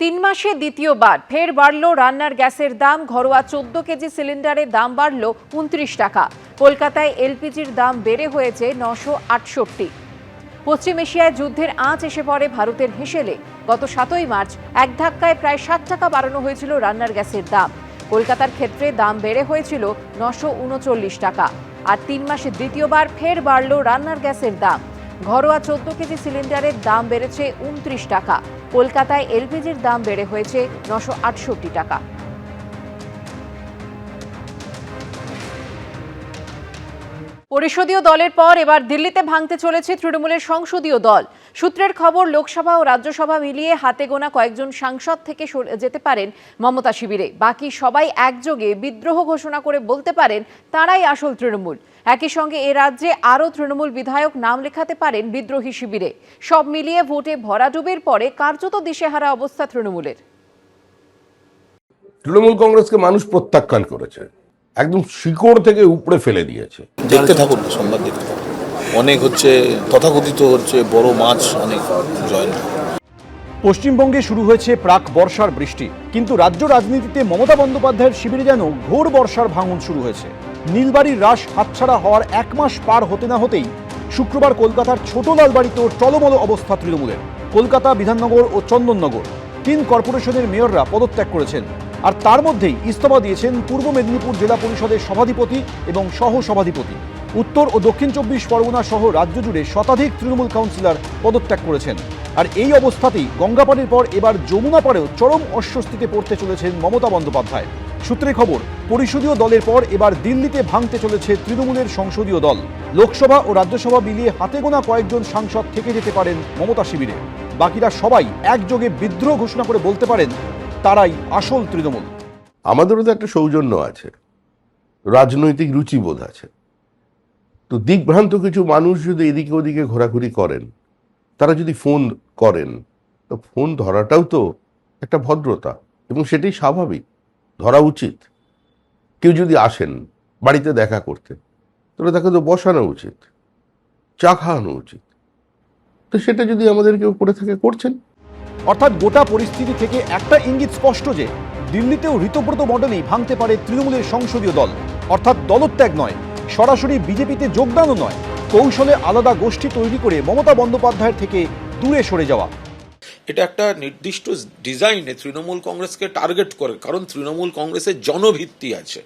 3 মাসে দ্বিতীয়বার ফের বাড়ল রান্নার গ্যাসের দাম। ঘরোয়া 14 কেজি সিলিন্ডারের দাম বাড়ল 29 টাকা। কলকাতায় এলপিজির দাম বেড়ে হয়েছে 968। পশ্চিম এশিয়ায় যুদ্ধের আঁচ এসে পড়ে ভারতের হেসেলে। গত 7ই মার্চ এক ধাক্কায় প্রায় 60 টাকা বাড়ানো হয়েছিল রান্নার গ্যাসের দাম। কলকাতার ক্ষেত্রে দাম বেড়ে হয়েছিল 939 টাকা। আর 3 মাসে দ্বিতীয়বার ফের বাড়ল রান্নার গ্যাসের দাম। ঘরোয়া 14 কেজি সিলিন্ডারের দাম বেড়েছে 29 টাকা। কলকাতায় এলপিজির দাম বেড়ে হয়েছে 968 টাকা। পরিষদীয় দলের পর এবার দিল্লিতে ভাঙতে চলেছে তৃণমূলের সংসদীয় দল। সূত্রের খবর, লোকসভা ও রাজ্যসভা মিলিয়ে হাতে গোনা কয়েকজন সাংসদ থেকে যেতে পারেন মমতা শিবিরে। বাকি সবাই একযোগে বিদ্রোহ ঘোষণা করে বলতে পারেন তারাই আসল তৃণমূল। একই সঙ্গে এ রাজ্যে আরও তৃণমূল বিধায়ক নাম লেখাতে পারেন বিদ্রোহী শিবিরে। সব মিলিয়ে ভোটে ভরাডুবির পরে কার্যত দিশেহারা অবস্থা তৃণমূলের। তৃণমূল কংগ্রেসকে মানুষ প্রত্যাখ্যান করেছে, একদম শিকড় থেকে উপড়ে ফেলে দিয়েছে। দেখতে থাকুন, সংবাদ দেখতে থাকুন। অনেক হচ্ছে তথাকথিত হচ্ছে বড় মাছ অনেক জয়েন। পশ্চিমবঙ্গে শুরু হয়েছে প্রাক বর্ষার বৃষ্টি, কিন্তু রাজ্য রাজনীতিতে মমতা বন্দ্যোপাধ্যায়ের শিবিরে যেন ঘোর বর্ষার ভাঙন শুরু হয়েছে। নীলবাড়ির রাস হাতছাড়া হওয়ার 1 মাস পার হতে না হতেই শুক্রবার কলকাতার ছোট লালবাড়িতেও টলমল অবস্থা তৃণমূলের। কলকাতা, বিধাননগর ও চন্দননগর 3 কর্পোরেশনের মেয়ররা পদত্যাগ করেছেন। আর তার মধ্যেই ইস্তফা দিয়েছেন পূর্ব মেদিনীপুর জেলা পরিষদের সভাধিপতি এবং সহ সভাধিপতি। উত্তর ও দক্ষিণ 24 পরগনা সহ রাজ্য জুড়ে শতাধিক তৃণমূল কাউন্সিলর পদত্যাগ করেছেন। আর এই অবস্থাতেই গঙ্গাপাড়ির পর এবার যমুনা পাড়েও চরম অস্বস্তিতে পড়তে চলেছেন মমতা বন্দ্যোপাধ্যায়। সূত্রে খবর, পরিষদীয় দলের পর এবার দিল্লিতে ভাঙতে চলেছে তৃণমূলের সংসদীয় দল। লোকসভা ও রাজ্যসভা মিলিয়ে হাতে গোনা কয়েকজন সাংসদ থেকে যেতে পারেন মমতা শিবিরে। বাকিরা সবাই একযোগে বিদ্রোহ ঘোষণা করে বলতে পারেন তারাই আসল তৃণমূল। আমাদেরও তো একটা সৌজন্য আছে, রাজনৈতিক রুচিবোধ আছে। তো দিকভ্রান্ত কিছু মানুষ যদি এদিকে ওদিকে ঘোরাঘুরি করেন, তারা যদি ফোন করেন, তো ফোন ধরাটাও তো একটা ভদ্রতা এবং সেটাই স্বাভাবিক, ধরা উচিত। কেউ যদি আসেন বাড়িতে দেখা করতে, তাহলে তাকে তো বসানো উচিত, চা খাওয়ানো উচিত। তো সেটা যদি আমাদের কেউ করে থাকে, করছেন। অর্থাৎ গোটা পরিস্থিতি থেকে একটা ইঙ্গিত স্পষ্ট যে দিল্লিতেও ঋতব্রত মডেলেই ভাঙতে পারে তৃণমূলের সংসদীয় দল। অর্থাৎ দলত্যাগ নয়, সরাসরি বিজেপিতে যোগদানও নয়, কৌশলে আলাদা গোষ্ঠী তৈরি করে মমতা বন্দ্যোপাধ্যায়ের থেকে দূরে সরে যাওয়া। এটা একটা নির্দিষ্ট ডিজাইনে তৃণমূল কংগ্রেসকে টার্গেট করে, কারণ তৃণমূল কংগ্রেসের জনভিত্তি আছে।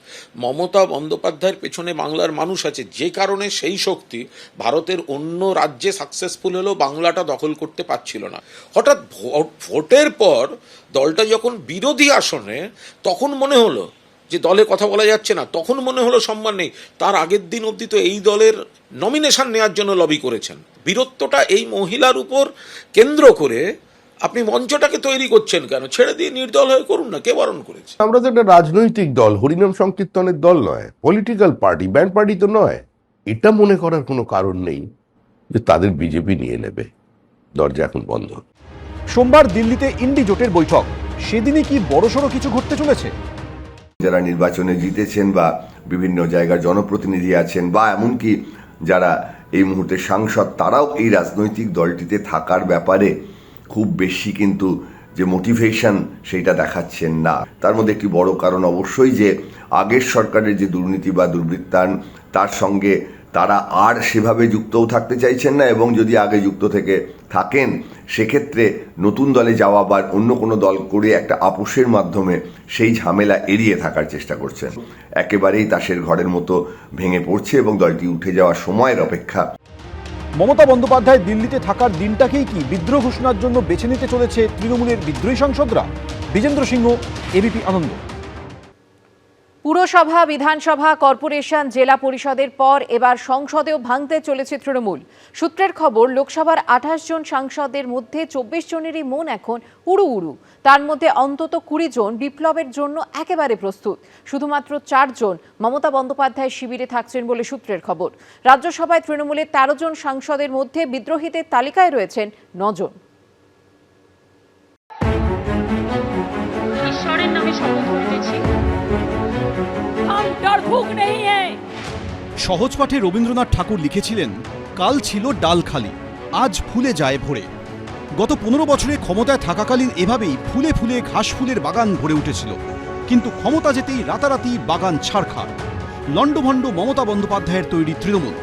মমতা বন্দ্যোপাধ্যায়ের পেছনে বাংলার মানুষ আছে, যে কারণে সেই শক্তি ভারতের অন্য রাজ্যে সাকসেসফুল হলেও বাংলাটা দখল করতে পারছিল না। হঠাৎ ভোটের পর দলটা যখন বিরোধী আসনে, তখন মনে হলো যে দলে কথা বলা যাচ্ছে না, তখন মনে হলো সম্মান নেই। তার আগের দিন অবধি তো এই দলের নমিনেশন নেওয়ার জন্য লবি করেছেন। বীরত্বটা এই মহিলার উপর কেন্দ্র করে আপনি মঞ্চটাকে তৈরি করছেন কেন? ছেড়ে দিয়ে নির্দল হয়ে করুন না, কে বারণ করেছে? আমরা তো একটা রাজনৈতিক দল, হরিনাম সংকীর্তনের দল নয়, পলিটিক্যাল পার্টি, ব্যান্ড পার্টি তো নয়। এটা মনে করার কোনো কারণ নেই যে তাদের বিজেপি নিয়ে নেবে। দরজা এখন বন্ধ। সোমবার দিল্লিতে ইন্ডি জোটের বৈঠক, সেদিনই কি বড়সড় কিছু ঘটতে চলেছে? যারা নির্বাচনে জিতেছেন বা বিভিন্ন জায়গার জনপ্রতিনিধি আছেন বা এমনকি যারা এই মুহূর্তে সাংসদ, তারাও এই রাজনৈতিক দলটিতে থাকার ব্যাপারে খুব বেশি কিন্তু যে মোটিভেশন সেইটা দেখাচ্ছেন না। তার মধ্যে একটি বড় কারণ অবশ্যই যে আগের সরকারের যে দুর্নীতি বা দুর্বৃত্তায়ন, তার সঙ্গে তারা আর সেভাবে যুক্তও থাকতে চাইছেন না, এবং যদি আগে যুক্ত থেকে থাকেন সেক্ষেত্রে নতুন দলে যাওয়া বা অন্য কোনো দল করে একটা আপোষের মাধ্যমে সেই ঝামেলা এড়িয়ে থাকার চেষ্টা করছেন। একেবারেই তাসের ঘরের মতো ভেঙে পড়ছে এবং দলটি উঠে যাওয়ার সময়ের অপেক্ষা। মমতা বন্দ্যোপাধ্যায় দিল্লিতে থাকার দিনটাকেই কি বিদ্রোহ ঘোষণার জন্য বেছে নিতে চলেছে তৃণমূলের বিদ্রোহী সাংসদরা? বিজেন্দ্র সিংহ, এবিপি আনন্দ। পুরসভা, বিধানসভা, কর্পোরেশন, জেলা পরিষদের পর এবার সংসদেও ভাঙতে চলেছে তৃণমূল। সূত্রের খবর, লোকসভার 28 জন সাংসদের মধ্যে 24 জনেরই মন এখন উড়ু উড়ু। তার মধ্যে অন্তত 20 জন বিপ্লবের জন্য একেবারে প্রস্তুত। শুধুমাত্র 4 জন মমতা বন্দ্যোপাধ্যায় শিবিরে থাকছেন বলে সূত্রের খবর। রাজ্যসভায় তৃণমূলের 13 জন সাংসদের মধ্যে বিদ্রোহীদের তালিকায় রয়েছেন 9 জন। ঈশ্বরের নামে শপথ করিতেছি, সহজ পাঠে রবীন্দ্রনাথ ঠাকুর লিখেছিলেন, কাল ছিল ডাল খালি, আজ ফুলে যায় ভরে। গত 15 বছরে ক্ষমতায় থাকাকালীন এভাবেই ফুলে ফুলে ঘাস ফুলের বাগান ভরে উঠেছিল, কিন্তু ক্ষমতা যেতেই রাতারাতি বাগান ছাড়খাড়। লণ্ডভণ্ড মমতা বন্দ্যোপাধ্যায়ের তৈরি তৃণমূল।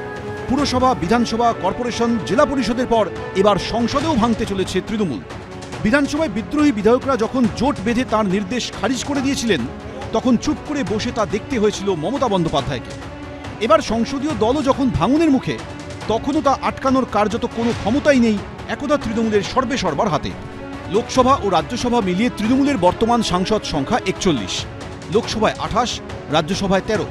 পুরসভা, বিধানসভা, কর্পোরেশন, জেলা পরিষদের পর এবার সংসদেও ভাঙতে চলেছে তৃণমূল। বিধানসভায় বিদ্রোহী বিধায়করা যখন জোট বেঁধে তার নির্দেশ খারিজ করে দিয়েছিলেন, তখন চুপ করে বসে তা দেখতে হয়েছিল মমতা বন্দ্যোপাধ্যায়কে। এবার সংসদীয় দলও যখন ভাঙনের মুখে, তখনও তা আটকানোর কার্যত কোনো ক্ষমতাই নেই একদা তৃণমূলের সর্বেসর্বার হাতে। লোকসভা ও রাজ্যসভা মিলিয়ে তৃণমূলের বর্তমান সাংসদ সংখ্যা 41, লোকসভায় 28, রাজ্যসভায় 13।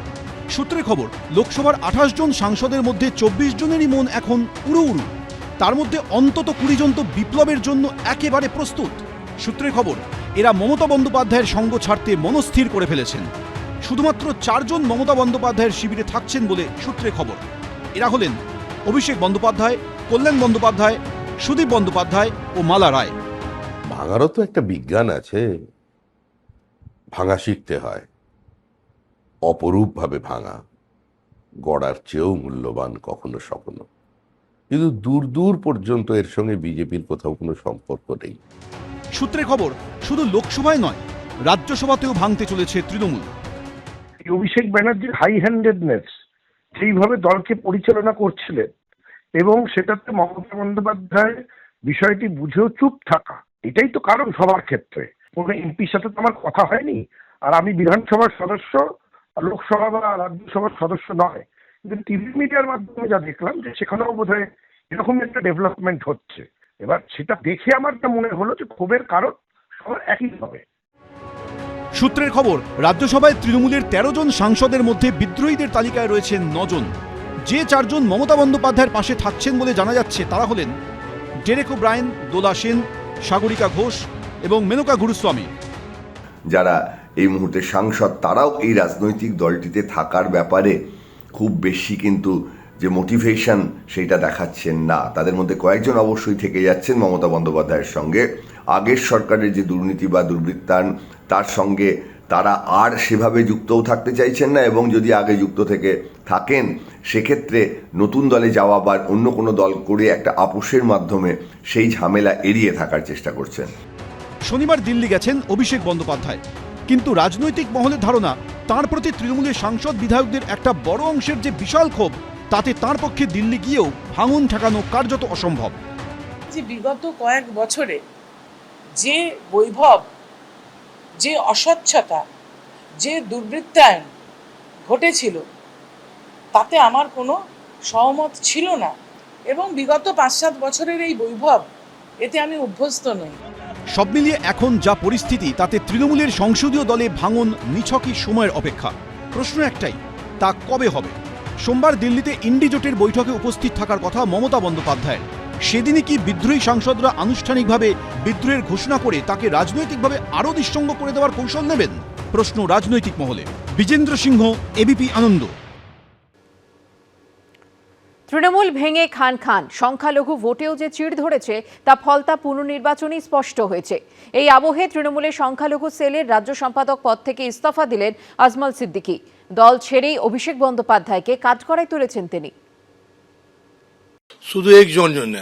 সূত্রের খবর, লোকসভার 28 জন সাংসদের মধ্যে 24 জনেরই মন এখন উড়ু উড়ু। তার মধ্যে অন্তত 20 জন তো বিপ্লবের জন্য একেবারে প্রস্তুত। সূত্রের খবর, এরা মমতা বন্দ্যোপাধ্যায়ের সঙ্গ ছাড়তে মনস্থির করে ফেলেছেন। শুধুমাত্র 4 জন মমতা বন্দ্যোপাধ্যায়ের শিবিরে থাকছেন বলে সূত্রে খবর। এরা হলেন অভিষেক বন্দ্যোপাধ্যায়, কল্যাণ বন্দ্যোপাধ্যায়, সুদীপ বন্দ্যোপাধ্যায় ও মালা রায়। ভাঙারও তো একটা বিজ্ঞান আছে, ভাঙা শিখতে হয়। অপরূপভাবে ভাঙা, গড়ার চেয়েও মূল্যবান কখনো স্বপ্ন। কিন্তু দূর দূর পর্যন্ত এর সঙ্গে বিজেপির কোথাও কোনো সম্পর্ক নেই। সূত্রের খবর, শুধু লোকসভায় নয়, রাজ্যসভাতেও ভাঙতে চলেছে তৃণমূল। অভিষেক ব্যানার্জির হাই হ্যান্ডেডনেস যেইভাবে দলকে পরিচালনা করছিলেন, এবং সেটাতে মমতা বন্দ্যোপাধ্যায় বিষয়টি বুঝেও চুপ থাকা, এটাই তো কারণ সবার ক্ষেত্রে। কোনো এমপির সাথে তো আমার কথা হয়নি, আর আমি বিধানসভার সদস্য, লোকসভা বা রাজ্যসভার সদস্য নয়, কিন্তু টিভি মিডিয়ার মাধ্যমে যা দেখলাম যে সেখানেও বোধহয় এরকম একটা ডেভেলপমেন্ট হচ্ছে। এবার সেটা দেখে আমার যা মনে হলো যে ক্ষোভের কারণ সবার একই হবে। সূত্রের খবর, রাজ্যসভায় তৃণমূলের 13 জন সাংসদের মধ্যে বিদ্রোহীদের তালিকায় রয়েছেন 9 জন। যে 4 জন মমতা বন্দ্যোপাধ্যায়ের পাশে থাকছেন বলে জানা যাচ্ছে তারা হলেন ডেরেক ওব্রায়েন, দোলা সেন, সাগরিকা ঘোষ এবং মেনকা গুরুস্বামী। যারা এই মুহূর্তে সাংসদ, তারাও এই রাজনৈতিক দলটিতে থাকার ব্যাপারে খুব বেশি কিন্তু যে মোটিভেশন সেইটা দেখাচ্ছেন না। তাদের মধ্যে কয়েকজন অবশ্যই থেকে যাচ্ছেন মমতা বন্দ্যোপাধ্যায়ের সঙ্গে। আগের সরকারের যে দুর্নীতি বা দুর্বৃত্তায়ন, তার সঙ্গে তারা আর সেভাবে যুক্তও থাকতে চাইছেন না, এবং যদি আগে যুক্ত থেকে থাকেন সেক্ষেত্রে নতুন দলে যাওয়া বা অন্য কোনো দল করে একটা আপোষের মাধ্যমে সেই ঝামেলা এড়িয়ে থাকার চেষ্টা করছেন। শনিবার দিল্লি গেছেন অভিষেক বন্দ্যোপাধ্যায়, কিন্তু রাজনৈতিক মহলের ধারণা তাঁর প্রতি তৃণমূলের সাংসদ বিধায়কদের একটা বড় অংশের যে বিশাল ক্ষোভ, তাতে তাঁর পক্ষে দিল্লি গিয়েও ভাঙন ঠেকানো কার্যত অসম্ভব। যে বিগত কয়েক বছরে যে বৈভব, যে অস্বচ্ছতা, যে দুর্বৃত্তায়ন ঘটেছিল, তাতে আমার কোনো সহমত ছিল না, এবং বিগত 5-7 বছরের এই বৈভব, এতে আমি অভ্যস্ত নই। সব মিলিয়ে এখন যা পরিস্থিতি, তাতে তৃণমূলের সংসদীয় দলে ভাঙন নিছকই সময়ের অপেক্ষা। প্রশ্ন একটাই, তা কবে হবে? সোমবার দিল্লিতে ইন্ডি জোটের বৈঠকে উপস্থিত থাকার কথা মমতা বন্দ্যোপাধ্যায়ের। সেদিনই কি বিদ্রোহী সাংসদরা আনুষ্ঠানিকভাবে বিদ্রোহের ঘোষণা করে তাকে রাজনৈতিকভাবে আরও নিঃসঙ্গ করে দেওয়ার কৌশল নেবেন? প্রশ্ন রাজনৈতিক মহলে। বিজেন্দ্র সিংহ, এবিপি আনন্দ। তৃণমূল ভেঙে খান খান, সংখ্যালঘু ভোটেও যে চিড় ধরেছে তা ফলতা পুনর্নির্বাচনেই স্পষ্ট হয়েছে। এই আবহে তৃণমূলের সংখ্যালঘু সেলের রাজ্য সম্পাদক পদ থেকে ইস্তফা দিলেন আজমল সিদ্দিকী। দল ছেড়েই অভিষেক বন্দ্যোপাধ্যায়কে কাঠগড়ায় তুলেছেন তিনি। শুধু একজন জন্য,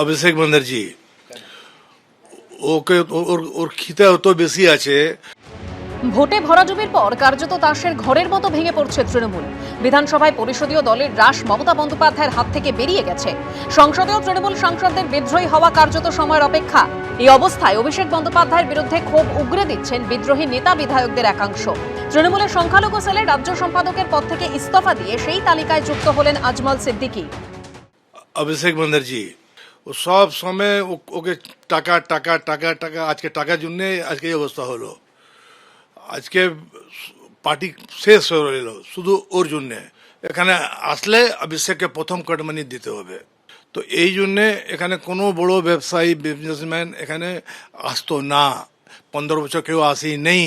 অভিষেক ব্যানার্জি, ওকে ওর খিতা অত বেশি আছে। ভোটে ভরাডুবির পর কার্যত তাসের ঘরের মতো ভেঙে পড়ছে তৃণমূল। বিধানসভায় পরিষদীয় দলের রাশ মমতা বন্দ্যোপাধ্যায়ের হাত থেকে বেরিয়ে গেছে। সংসদেও তৃণমূল সাংসদদের বিদ্রোহী হওয়া কার্যত সময়ের অপেক্ষা। এই অবস্থায় অভিষেক বন্দ্যোপাধ্যায়ের বিরুদ্ধে ক্ষোভ উগরে দিচ্ছেন বিদ্রোহী নেতা বিধায়কদের একাংশ। তৃণমূলের সংখ্যালঘু সেলের রাজ্য সম্পাদকের পদ থেকে ইস্তফা দিয়ে সেই তালিকায় যুক্ত হলেন আজমল সিদ্দিকী। অভিষেক ব্যানার্জি, ও সব সময় ওকে টাকা টাকা টাকা টাকা, আজকে টাকার জন্য আজকে এই অবস্থা হলো। আজকে পার্টি শেষ হয়ে গেল শুধু ওর জন্যে। এখানে আসলে অভিষেককে প্রথম কাটমানি দিতে হবে। তো এই জন্যে এখানে কোনো বড় ব্যবসায়ী, বিজনেসম্যান এখানে আসতো না। 15 বছর কেউ আসেই নেই।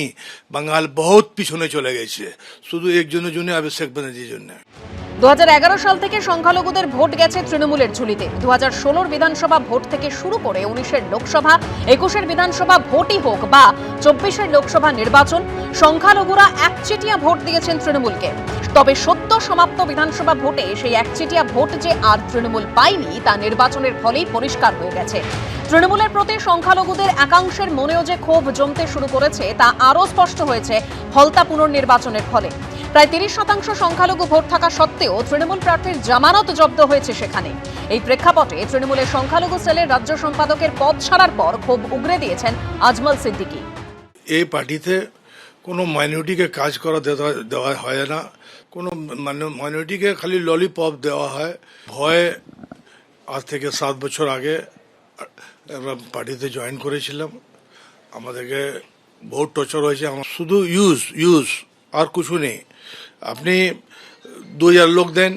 বাঙাল বহুত পিছনে চলে গেছে, শুধু একজনের জন্য, অভিষেক ব্যানার্জির জন্য। 2011 সাল থেকে সংখ্যালঘুদের ভোট গেছে তৃণমূলের ঝুলিতে। 2016 বিধানসভা ভোট থেকে শুরু করে 19 লোকসভা, 21 বিধানসভা ভোটই হোক বা 24 লোকসভা নির্বাচন, সংখ্যালঘুরা একচেটিয়া ভোট দিয়েছেন তৃণমূলকে। তবে সদ্য সমাপ্ত বিধানসভা ভোটে সেই একচেটিয়া ভোট যে আর তৃণমূল পায়নি তা নির্বাচনের ফলেই পরিষ্কার হয়ে গেছে। তৃণমূলের প্রতি সংখ্যালঘুদের একাংশের মনেও যে ক্ষোভ জমতে শুরু করেছে তা আরও স্পষ্ট হয়েছে ফলতা পুনর্নির্বাচনের ফলে। প্রায় 30% সংখ্যালঘু ভোট থাকা সত্ত্বেও তৃণমূল প্রার্থীর জামানত জব্দ হয়েছে সেখানে। এই প্রেক্ষাপটে তৃণমূলের সংখ্যালঘু সেলের রাজ্য সম্পাদকের পদ ছাড়ার পর ক্ষোভ উগরে দিয়েছেন আজমল সিদ্দিকী। এই পার্টিতে কোনো মাইনরিটিকে কাজ করা দেওয়া হয় না, কোনো মাইনরিটিকে খালি ললিপপ দেওয়া হয়। ভয়ে আজ থেকে 7 বছর আগে আমরা পার্টিতে জয়েন করেছিলাম, আমাদেরকে বহুত টর্চার হয়েছে। আমার শুধু ইউজ আর কিছু নেই। আপনি 2000 লোক দেন,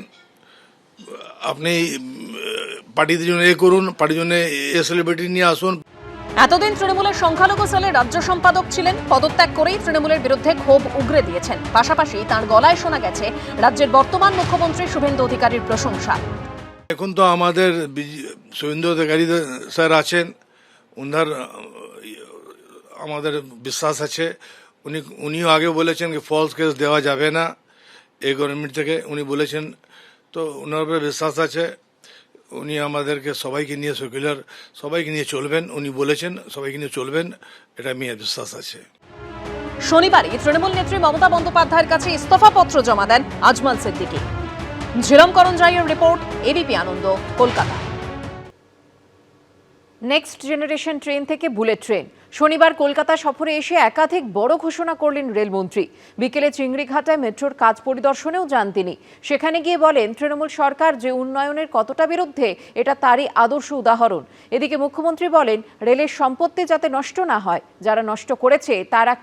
আপনি পার্টির জন্য করুন, পার্টির জন্য সেলিব্রিটি নিয়ে আসুন। এতদিন তৃণমূলের সংখ্যালঘু সেলের রাজ্য সম্পাদক ছিলেন, পদত্যাগ করেই তৃণমূলের বিরুদ্ধে ক্ষোভ উগরে দিয়েছেন। পাশাপাশি তাঁর গলায় শোনা গেছে রাজ্যের বর্তমান মুখ্যমন্ত্রী শুভেন্দু অধিকারীর প্রশংসা। এখন তো আমাদের শুভেন্দু অধিকারী স্যার আছেন, উনার আমাদের বিশ্বাস আছে। উনিও আগে বলেছেন যে ফলস কেস দেওয়া যাবে না এই গভর্নমেন্ট থেকে, উনি বলেছেন। তো ওনার উপরে বিশ্বাস আছে, উনি আমাদেরকে সবাইকে নিয়ে সেকুলার সবাইকে নিয়ে চলবেন, উনি বলেছেন সবাইকে নিয়ে চলবেন, এটা আমি বিশ্বাস আছে। শনিবারই তৃণমূল নেত্রী মমতা বন্দ্যোপাধ্যায়ের কাছে ইস্তফা পত্র জমা দেন আজমল সিদ্দিকী। ঝিলম করঞ্জাইয়ের রিপোর্ট, এবিপি আনন্দ, কলকাতা। নেক্সট জেনারেশন ট্রেন থেকে বুলেট ট্রেন। শনিবার কলকাতা সফরে এসে একাধিক বড় ঘোষণা করলেন রেলমন্ত্রী। বিকেলে চিংড়িঘাটায় মেট্রোর কাজ পরিদর্শনেও যান তিনি। সেখানে গিয়ে বলেন তৃণমূল সরকার যে উন্নয়নের কতটা বিরুদ্ধে এটা তারই আদর্শ উদাহরণ। এদিকে মুখ্যমন্ত্রী বলেন রেলের সম্পত্তি যাতে নষ্ট না হয়, যারা নষ্ট করেছে তারা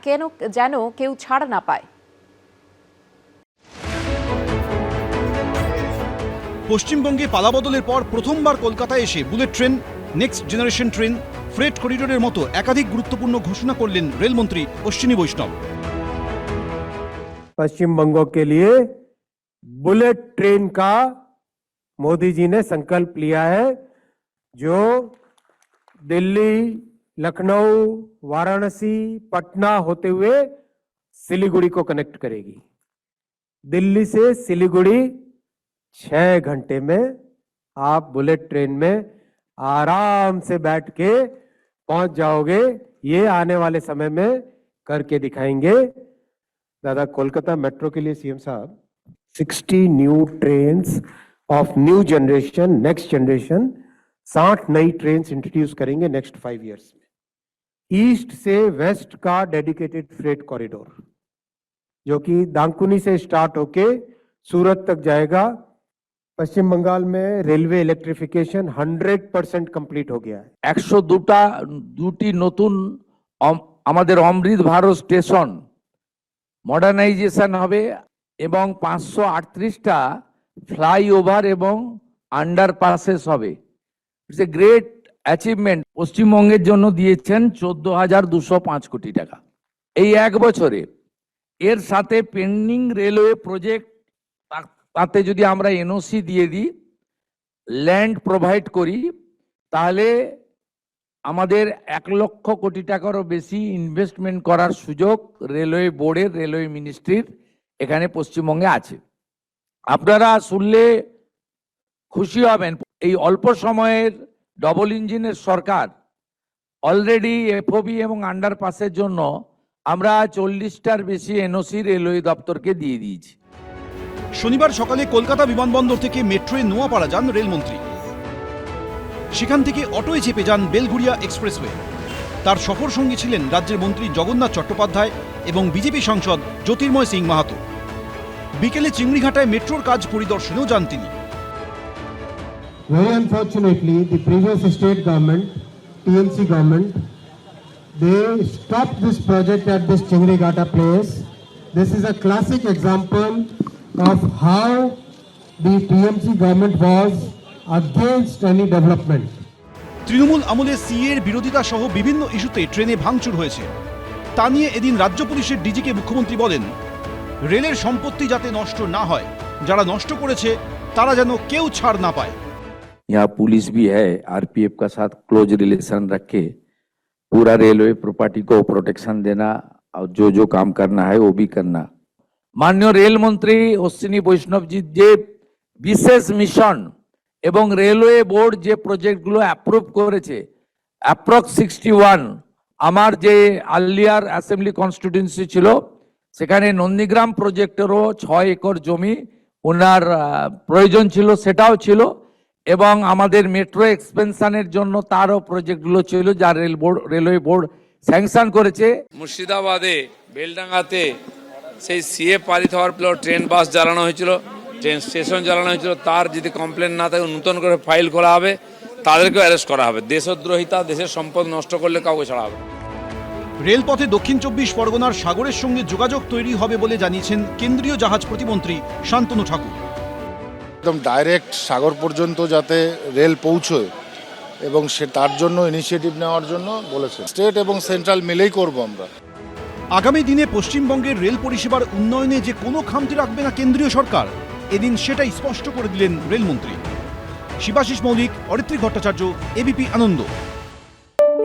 যেন কেউ ছাড় না পায়। পশ্চিমবঙ্গে পালাবদলের পর প্রথমবার কলকাতায় এসে bullet train, next generation train, freight করিডোরের মতো একাধিক গুরুত্বপূর্ণ ঘোষণা করলেন রেলমন্ত্রী অশ্বিনী বৈষ্ণব। पश्चिम बंगों के लिए बुलेट ट्रेन का मोदी जी ने संकल्प लिया है, जो दिल्ली, लखनऊ, वाराणसी, पटना होते हुए सिलीगुड़ी को कनेक्ट करेगी। दिल्ली से सिलीगुड़ी 6 घंटे में आप बुलेट ट्रेन में आराम से बैठ के पहुंच जाओगे। ये आने वाले समय में करके दिखाएंगे। दादा, कोलकाता मेट्रो के लिए सीएम साहब 60 new trains of new generation, next generation, 60 नई ट्रेन्स इंट्रोड्यूस करेंगे नेक्स्ट 5 इयर्स में। ईस्ट से वेस्ट का डेडिकेटेड फ्रेट कॉरिडोर, जो कि दांकुनी से स्टार्ट होके सूरत तक जाएगा। पश्चिम बंगाल में रेलवे इलेक्ट्रिफिकेशन 100% कंप्लीट हो गया है। 102টি নতুন আমাদের অমৃত ভারত স্টেশন মডার্নাইজেশন হবে এবং 538টা ফ্লাইওভার এবং আন্ডারপাসেস হবে। It's a great achievement. পশ্চিমবঙ্গের জন্য দিয়েছেন 14,205 কোটি টাকা এই 1 বছরে। এর সাথে পেন্ডিং রেলওয়ে প্রজেক্ট, তাতে যদি আমরা এনওসি দিয়ে দিই, ল্যান্ড প্রোভাইড করি, তাহলে আমাদের 1 লক্ষ কোটি টাকারও বেশি ইনভেস্টমেন্ট করার সুযোগ রেলওয়ে বোর্ডের, রেলওয়ে মিনিস্ট্রির এখানে পশ্চিমবঙ্গে আছে। আপনারা শুনলে খুশি হবেন, এই অল্প সময়ের ডবল ইঞ্জিনের সরকার অলরেডি এফওবি এবং আন্ডারপাসের জন্য আমরা 40টার বেশি এনওসি রেলওয়ে দপ্তরকে দিয়ে দিয়েছি। শনিবার সকালে কলকাতা বিমানবন্দর থেকে মেট্রোয় নোয়াপাড়া যান রেলমন্ত্রী। সেখান থেকে অটোয় চেপে যান বেলঘুরিয়া এক্সপ্রেসওয়ে। তার সফর সঙ্গী ছিলেন রাজ্যের মন্ত্রী জগন্নাথ চট্টোপাধ্যায় এবং বিজেপি সাংসদ জ্যোতির্ময় সিং মাহাতো। বিকেলে চিংড়িঘাটায় মেট্রোর কাজ পরিদর্শনেও যান তিনি। Very unfortunately, the previous state government, TMC government, they stopped this project at this Chingrigata place. This is a classic example of how the TMC government was against any development. Trinamool আমলে সিএর বিরোধিতা সহ বিভিন্ন ইস্যুতে ট্রেনে ভাঙচুর হয়েছে। তা নিয়ে এদিন রাজ্য পুলিশের ডিজিকে মুখ্যমন্ত্রী বলেন রেলের সম্পত্তি যাতে নষ্ট না হয়, যারা নষ্ট করেছে তারা যেন কেউ ছাড় না পায়। यहाँ पुलिस भी है, आरपीएफ का साथ क्लोज रिलेशन रख के पूरा रेलवे प्रॉपर्टी को प्रोटेक्शन देना और जो काम करना है वो भी करना। মাননীয় রেলমন্ত্রী অশ্বিনী বৈষ্ণবজির যে বিশেষ মিশন এবং রেলওয়ে বোর্ড যে প্রজেক্টগুলো অ্যাপ্রুভ করেছে, অ্যাপ্রক্স 61, আমার যে আর্লিয়ার অ্যাসেম্বলি কনস্টিটিউয়েন্সি ছিল সেখানে নন্দীগ্রাম প্রজেক্টেরও 6 একর জমি ওনার প্রয়োজন ছিল, সেটাও ছিল, এবং আমাদের মেট্রো এক্সপেনশনের জন্য তারও প্রজেক্টগুলো ছিল যা রেলওয়ে বোর্ড স্যাংশন করেছে। মুর্শিদাবাদে বেলডাঙ্গাতে সেই সিএ পারিত হওয়ার পর ট্রেন বাস জ্বালানো হয়েছিল, ট্রেন স্টেশন জ্বালানো হয়েছিল, তার যদি কমপ্লেন না থাকে নতুন করে ফাইল করা হবে, তাদেরকেও অ্যারেস্ট করা হবে। দেশদ্রোহিতা, দেশের সম্পদ নষ্ট করলে কাউকে ছাড়া হবে। রেলপথে দক্ষিণ 24 পরগনার সাগরের সঙ্গে যোগাযোগ তৈরি হবে বলে জানিয়েছেন কেন্দ্রীয় জাহাজ প্রতিমন্ত্রী শান্তনু ঠাকুর। একদম ডাইরেক্ট সাগর পর্যন্ত যাতে রেল পৌঁছয় এবং তার জন্য ইনিশিয়েটিভ নেওয়ার জন্য বলেছে। স্টেট এবং সেন্ট্রাল মিলেই করব আমরা। আগামী দিনে পশ্চিমবঙ্গের রেল পরিষেবার উন্নয়নে যে কোনো খামতি রাখবে না কেন্দ্রীয় সরকার, এদিন সেটাই স্পষ্ট করে দিলেন রেলমন্ত্রী। শিবাশিস মৌলিক, অরিত্রী ভট্টাচার্য, এবিপি আনন্দ।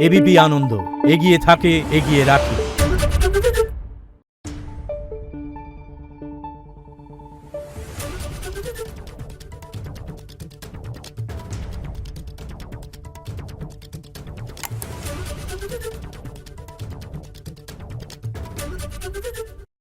এবিপি আনন্দ, এগিয়ে থাকে, এগিয়ে রাখে।